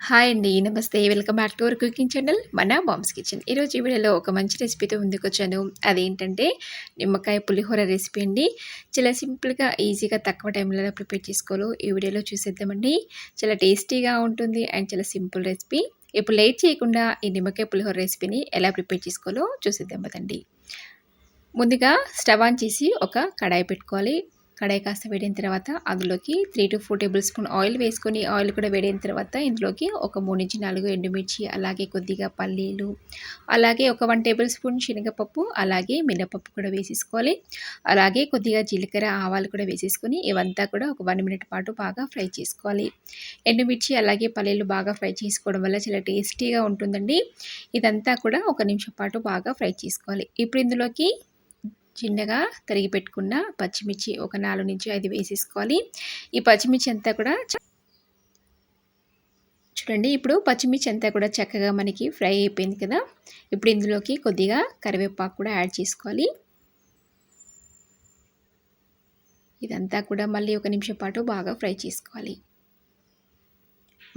Hi అండి. నమస్తే. Welcome back to our cooking channel మన మామ్స్ కిచెన్. ఈరోజు ఈ వీడియోలో ఒక మంచి రెసిపీతో ముందుకొచ్చాను. అదేంటంటే నిమ్మకాయ పులిహోర రెసిపీ అండి. చాలా సింపుల్‌గా, ఈజీగా తక్కువ టైంలో ఎలా ప్రిపేర్ చేసుకోవాలో ఈ వీడియోలో చూసేద్దామండి. చాలా టేస్టీగా ఉంటుంది అండ్ చాలా సింపుల్ రెసిపీ. ఇప్పుడు లేట్ చేయకుండా ఈ నిమ్మకాయ పులిహోర రెసిపీని ఎలా ప్రిపేర్ చేసుకోవాలో చూసేద్దాం పదండి. ముందుగా స్టవ్ ఆన్ చేసి ఒక కడాయి పెట్టుకోవాలి. కడాయి కాస్త వేడిన తర్వాత అందులోకి 3-4 టేబుల్ స్పూన్ ఆయిల్ వేసుకొని, ఆయిల్ కూడా వేడైన తర్వాత ఇందులోకి ఒక 3-4 ఎండుమిర్చి, అలాగే కొద్దిగా పల్లీలు, అలాగే ఒక 1 టేబుల్ స్పూన్ శనగపప్పు, అలాగే మినపప్పు కూడా వేసేసుకోవాలి. అలాగే కొద్దిగా జీలకర్ర, ఆవాలు కూడా వేసేసుకొని ఇవంతా కూడా ఒక 1 మినిట్ పాటు బాగా ఫ్రై చేసుకోవాలి. ఎండుమిర్చి అలాగే పల్లీలు బాగా ఫ్రై చేసుకోవడం వల్ల చాలా టేస్టీగా ఉంటుందండి. ఇదంతా కూడా ఒక నిమిషం పాటు బాగా ఫ్రై చేసుకోవాలి. ఇప్పుడు ఇందులోకి చిన్నగా తరిగి పెట్టుకున్న పచ్చిమిర్చి ఒక 4-5 వేసేసుకోవాలి. ఈ పచ్చిమిర్చి అంతా కూడా చూడండి, ఇప్పుడు పచ్చిమిర్చి అంతా కూడా చక్కగా మనకి ఫ్రై అయిపోయింది కదా. ఇప్పుడు ఇందులోకి కొద్దిగా కరివేపాకు కూడా యాడ్ చేసుకోవాలి. ఇదంతా కూడా మళ్ళీ ఒక నిమిషం పాటు బాగా ఫ్రై చేసుకోవాలి.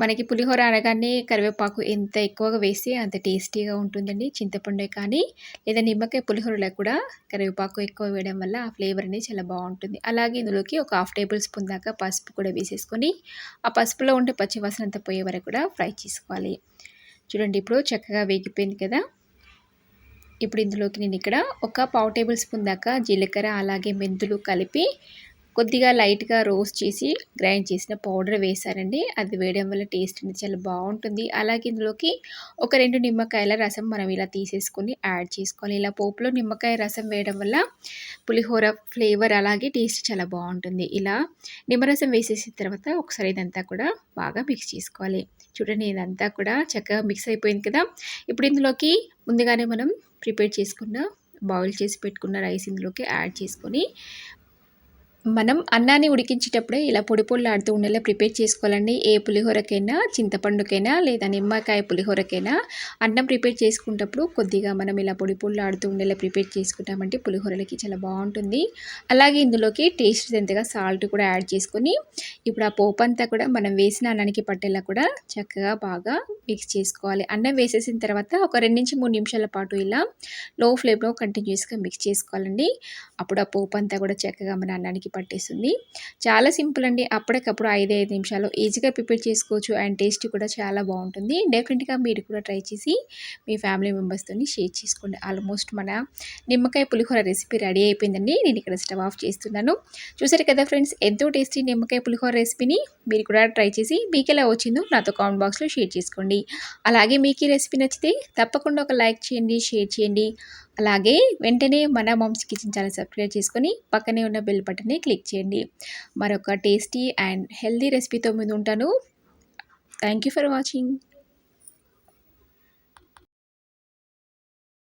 మనకి పులిహోర అనగానే కరివేపాకు ఎంత ఎక్కువగా వేస్తే అంత టేస్టీగా ఉంటుందండి. చింతపండే కానీ లేదా నిమ్మకాయ పులిహోరలో కూడా కరివేపాకు ఎక్కువ వేయడం వల్ల ఆ ఫ్లేవర్ అనేది చాలా బాగుంటుంది. అలాగే ఇందులోకి ఒక 1/2 టేబుల్ స్పూన్ దాకా పసుపు కూడా వేసేసుకొని ఆ పసుపులో ఉండే పచ్చివాసన అంతా పోయే వరకు కూడా ఫ్రై చేసుకోవాలి. చూడండి, ఇప్పుడు చక్కగా వేగిపోయింది కదా. ఇప్పుడు ఇందులోకి నేను ఇక్కడ ఒక 1/2 టేబుల్ స్పూన్ దాకా జీలకర్ర అలాగే మెంతులు కలిపి కొద్దిగా లైట్‌గా రోస్ట్ చేసి గ్రైండ్ చేసిన పౌడర్ వేశానండి. అది వేయడం వల్ల టేస్ట్ అనేది చాలా బాగుంటుంది. అలాగే ఇందులోకి ఒక 2 నిమ్మకాయల రసం మనం ఇలా తీసేసుకొని యాడ్ చేసుకోవాలి. ఇలా పోపులో నిమ్మకాయ రసం వేయడం వల్ల పులిహోర ఫ్లేవర్ అలాగే టేస్ట్ చాలా బాగుంటుంది. ఇలా నిమ్మరసం వేసేసిన తర్వాత ఒకసారి ఇదంతా కూడా బాగా మిక్స్ చేసుకోవాలి. చూడండి, ఇదంతా కూడా చక్కగా మిక్స్ అయిపోయింది కదా. ఇప్పుడు ఇందులోకి ముందుగానే మనం ప్రిపేర్ చేసుకున్న బాయిల్ చేసి పెట్టుకున్న రైస్ ఇందులోకి యాడ్ చేసుకొని మనం అన్నాన్ని ఉడికించేటప్పుడే ఇలా పొడి పొడిలాడుతూ ఉండేలా ప్రిపేర్ చేసుకోవాలండి. ఏ పులిహోరకైనా, చింతపండుకైనా లేదా నిమ్మకాయ పులిహోరకైనా అన్నం ప్రిపేర్ చేసుకునేటప్పుడు కొద్దిగా మనం ఇలా పొడి పొడిలాడుతూ ఉండేలా ప్రిపేర్ చేసుకుంటామంటే పులిహోరలకి చాలా బాగుంటుంది. అలాగే ఇందులోకి టేస్ట్ తగ్గట్టుగా సాల్ట్ కూడా యాడ్ చేసుకొని ఇప్పుడు ఆ పోపు అంతా కూడా మనం వేసిన అన్నానికి పట్టేలా కూడా చక్కగా బాగా మిక్స్ చేసుకోవాలి. అన్నం వేసేసిన తర్వాత ఒక 2-3 నిమిషాల పాటు ఇలా లో ఫ్లేమ్లో కంటిన్యూస్గా మిక్స్ చేసుకోవాలండి. అప్పుడు ఆ పోపు అంతా కూడా చక్కగా మన అన్నానికి పట్టేస్తుంది. చాలా సింపుల్ అండి. అప్పటికప్పుడు 5 నిమిషాలు ఈజీగా ప్రిపేర్ చేసుకోవచ్చు అండ్ టేస్ట్ కూడా చాలా బాగుంటుంది. డెఫినెట్గా మీరు కూడా ట్రై చేసి మీ ఫ్యామిలీ మెంబర్స్తోని షేర్ చేసుకోండి. ఆల్మోస్ట్ మన నిమ్మకాయ పులిహోర రెసిపీ రెడీ అయిపోయిందండి. నేను ఇక్కడ స్టవ్ ఆఫ్ చేస్తున్నాను. చూసారు కదా ఫ్రెండ్స్, ఎంతో టేస్టీ నిమ్మకాయ పులిహోర రెసిపీని మీరు కూడా ట్రై చేసి మీకు ఎలా వచ్చిందో నాతో కామెంట్ బాక్స్లో షేర్ చేసుకోండి. అలాగే మీకు ఈ రెసిపీ నచ్చితే తప్పకుండా ఒక లైక్ చేయండి, షేర్ చేయండి. అలాగే వెంటనే మన మామ్స్ కిచెన్ ఛానల్ సబ్స్క్రైబ్ చేసుకొని పక్కనే ఉన్న బెల్ బటన్ని క్లిక్ చేయండి. మరొక టేస్టీ అండ్ హెల్తీ రెసిపీతో ముందు ఉంటాను. Thank you for watching.